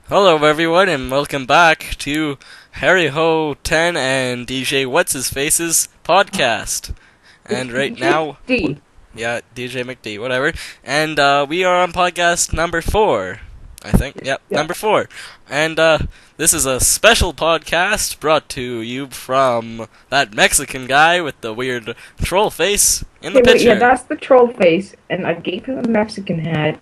Hello everyone and welcome back to Harry Ho 10 and DJ What's His Face's podcast. And right now, yeah, DJ McD, whatever. And we are on podcast number 4, I think. Yep, number 4. And this is a special podcast brought to you from that Mexican guy with the weird troll face in the picture. Yeah, that's the troll face, and I gave him a Mexican hat.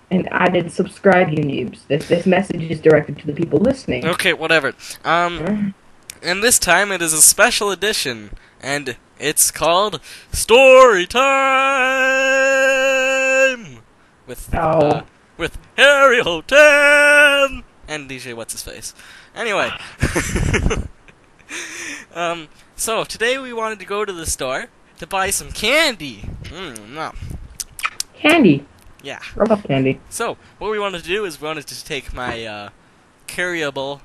And added subscribe yooutube. This message is directed to the people listening. Okay, whatever. And this time it is a special edition, and it's called Story Time with Harry Ho10 and DJ What's His Face. Anyway, so today we wanted to go to the store to buy some candy. Candy. Yeah. I love candy. So, what we wanted to do is we wanted to take my carryable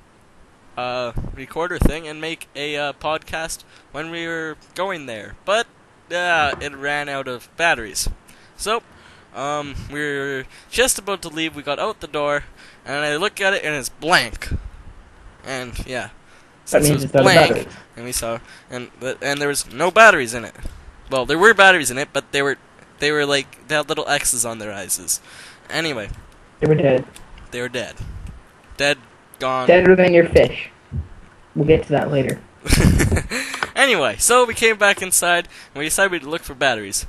recorder thing and make a podcast when we were going there. But it ran out of batteries. So, we were just about to leave. We got out the door, and I look at it, and it's blank. And, yeah. That means it's blank. And we saw, and there was no batteries in it. Well, there were batteries in it, but they were like, they had little X's on their eyes. Anyway. They were dead. They were dead. Dead, gone. Deader than your fish. We'll get to that later. Anyway, so we came back inside, and we decided we'd look for batteries.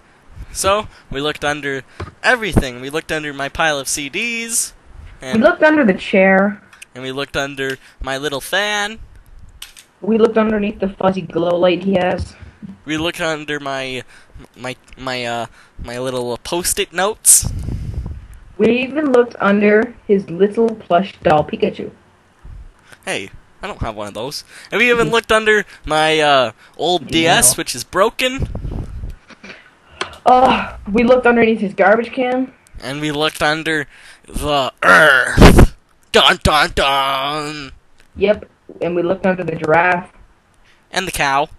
So, we looked under everything. We looked under my pile of CDs. And we looked under the chair. And we looked under my little fan. We looked underneath the fuzzy glow light he has. We looked under my little post-it notes. We even looked under his little plush doll Pikachu. Hey, I don't have one of those. And we even looked under my old DS, which is broken. We looked underneath his garbage can. And we looked under the earth. Dun dun dun. Yep, and we looked under the giraffe. And the cow.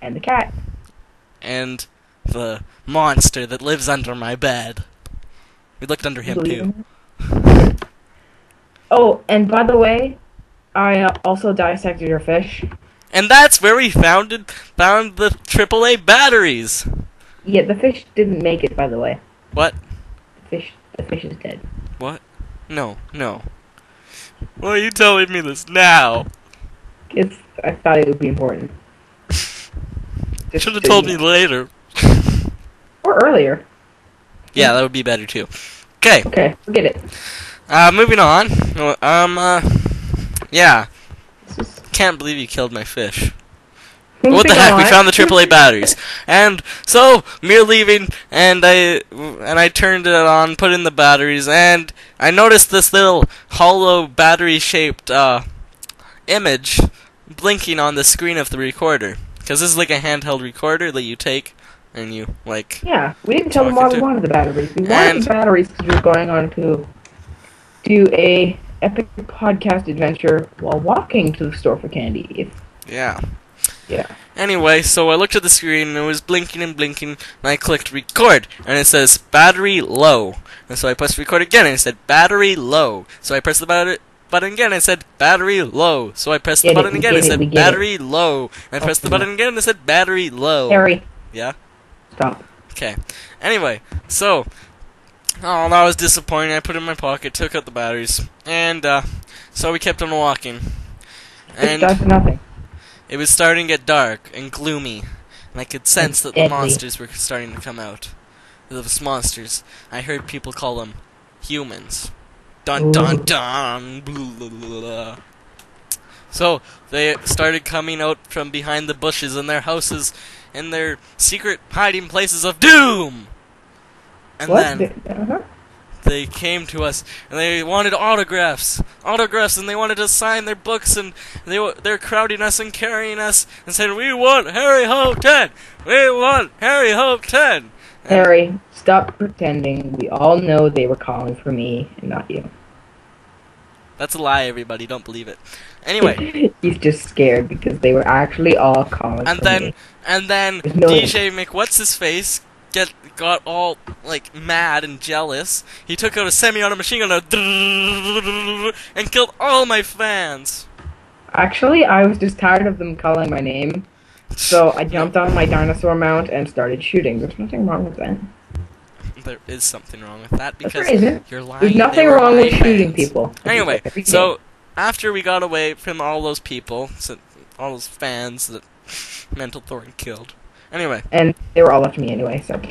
And the cat. And the monster that lives under my bed. We looked under him too. Oh, and by the way, I also dissected your fish. And that's where we found the AAA batteries. Yeah, the fish didn't make it, by the way. What? The fish is dead. What? No. Why are you telling me this now? I thought it would be important. You should have told me later. Or earlier. Yeah, that would be better too. Okay. Okay, forget it. Moving on. Yeah. Can't believe you killed my fish. What the heck? We found the AAA batteries, and so we're leaving, and I turned it on, put in the batteries, and I noticed this little hollow battery-shaped image blinking on the screen of the recorder. Because this is like a handheld recorder that you take and you, like... Yeah, we didn't tell them why we wanted the batteries. We wanted the batteries because we were going on to do a epic podcast adventure while walking to the store for candy. Yeah. Yeah. Anyway, so I looked at the screen and it was blinking and blinking, and I clicked record, and it says battery low. And so I pressed record again, and it said battery low. So I pressed the button again, and it said battery low. So I pressed the button again, and it said battery low. And I pressed the button again, and it said battery low. Harry. Yeah? Stop. Okay. Anyway, so... Oh, that was disappointing. I put it in my pocket, took out the batteries, and so we kept on walking. And it's nothing. It was starting to get dark and gloomy, and I could sense that the monsters were starting to come out. Those monsters, I heard people call them humans. Dun dun dun. Blah, blah, blah. So they started coming out from behind the bushes in their houses, in their secret hiding places of doom. And then they came to us, and they wanted autographs, and they wanted to sign their books, and they're crowding us and carrying us, and saying, "We want Harry Ho 10! We want Harry Ho 10!" Harry, stop pretending. We all know they were calling for me and not you. That's a lie, everybody. Don't believe it. Anyway. He's just scared because they were actually all calling for me. And then DJ McWhat's-his-face got all like mad and jealous. He took out a semi-auto machine gun and killed all my fans. Actually, I was just tired of them calling my name, so I jumped on my dinosaur mount and started shooting. There's nothing wrong with that. There is something wrong with that because you're lying. There's nothing wrong with shooting people. Anyway, so after we got away from all those people, all those fans that Mental Thorn killed. Anyway. And they were all after me anyway, so.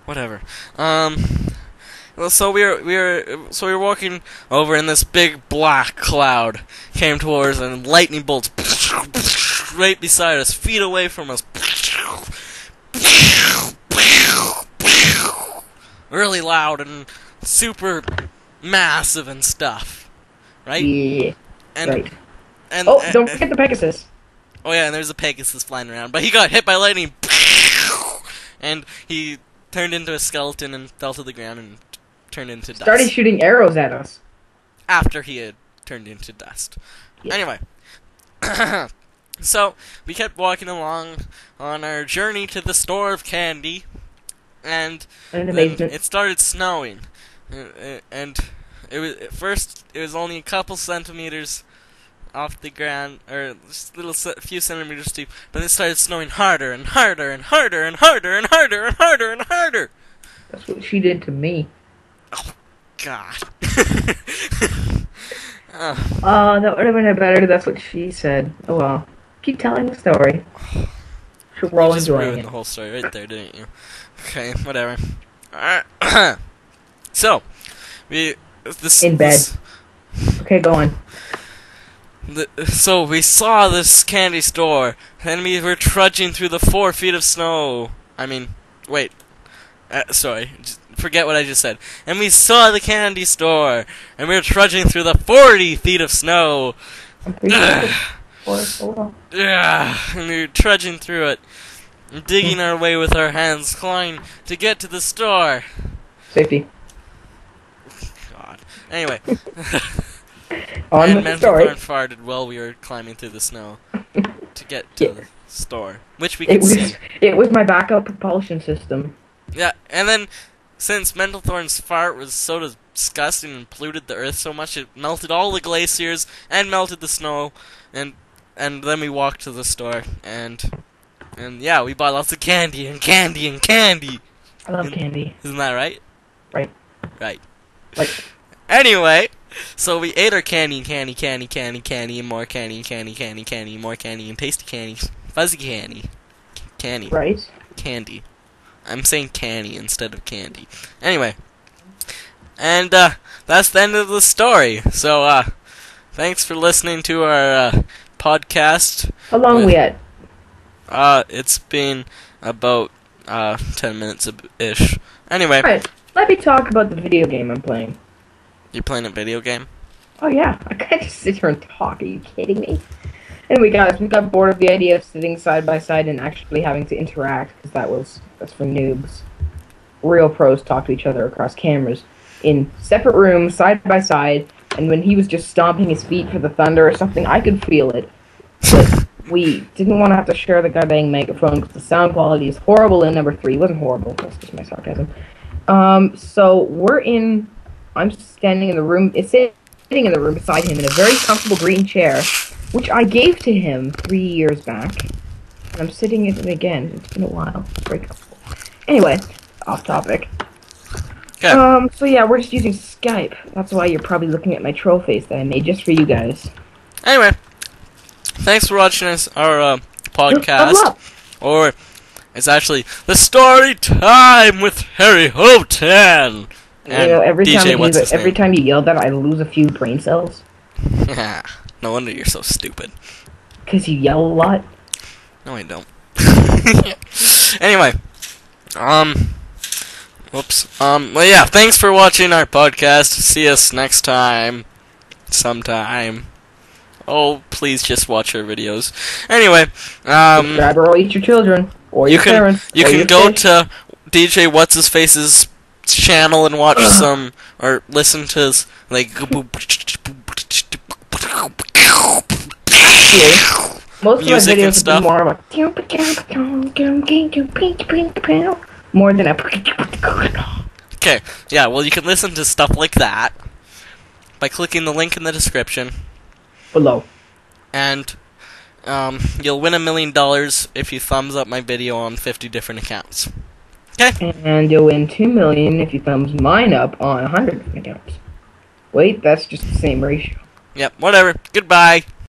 Whatever. Well, so we were walking over, and this big black cloud came towards us, and lightning bolts right beside us, feet away from us. Really loud and super massive and stuff, right? Yeah. And, right. And, don't forget the Pegasus. Oh yeah, and there's a Pegasus flying around, but he got hit by lightning, and he turned into a skeleton and fell to the ground and turned into dust. Started shooting arrows at us. After he had turned into dust. Yeah. Anyway, so we kept walking along on our journey to the store of candy, and then it started snowing, and it was at first it was only a couple centimeters off the ground, or just few centimeters deep, but it started snowing harder and harder and harder and harder and harder and harder and harder. That's what she did to me. Oh, God. Oh, that would have been better. That's what she said. Oh well. Keep telling the story. We're all enjoying it. You just ruined the whole story right there, didn't you? Okay, whatever. So, in bed. Okay, go on. So we saw this candy store, and we were trudging through the 4 feet of snow. I mean, wait. Sorry. Forget what I just said. And we saw the candy store, and we were trudging through the 40 feet of snow. Yeah, and we were trudging through it, digging our way with our hands, clawing to get to the store. Safety. God. Anyway. On and the story. Mental Thorn farted while we were climbing through the snow to get to the store, which we could see. It was my backup propulsion system. Yeah, and then since Mental Thorn's fart was so disgusting and polluted the earth so much, it melted all the glaciers and melted the snow, and then we walked to the store, and yeah, we bought lots of candy and candy and candy. I love candy. Isn't that right? Right. Right. Like. Anyway, so we ate our candy, and more candy, more candy, and tasty candy, fuzzy candy. Right. Candy. I'm saying candy instead of candy. Anyway, and that's the end of the story. So, thanks for listening to our podcast. How long we at? It's been about 10 minutes-ish. Anyway. Alright, let me talk about the video game I'm playing. You're playing a video game? Oh yeah, I can't just sit here and talk. Are you kidding me? Anyway, guys, we got bored of the idea of sitting side by side and actually having to interact, because that's for noobs. Real pros talk to each other across cameras in separate rooms, side by side, and when he was just stomping his feet for the thunder or something, I could feel it. But we didn't want to have to share the goddamn megaphone because the sound quality is horrible in number 3. It wasn't horrible, that's just my sarcasm. So I'm standing in the room, sitting in the room beside him in a very comfortable green chair, which I gave to him 3 years back. And I'm sitting in it again. It's been a while. Very comfortable. Anyway, off topic. Okay. So yeah, we're just using Skype. That's why you're probably looking at my troll face that I made just for you guys. Anyway, thanks for watching our podcast. Or it's actually the story time with Harry Houghton. And you know, every DJ, time you yell that, I lose a few brain cells. No wonder you're so stupid. Because you yell a lot? No, I don't. Anyway. Whoops. Well, yeah, thanks for watching our podcast. See us next time. Sometime. Oh, please just watch our videos. Anyway, Subscribe or eat your children. Or your parents. You can go to DJ What's-His-Face's channel and watch some, or listen to his, like, most music of my videos and stuff. More about More than a... Okay, yeah, well, you can listen to stuff like that by clicking the link in the description. Below. And you'll win $1 million if you thumbs up my video on 50 different accounts. Okay? And you'll win $2 million if you thumbs mine up on 100 different accounts. Wait, that's just the same ratio. Yep, whatever. Goodbye.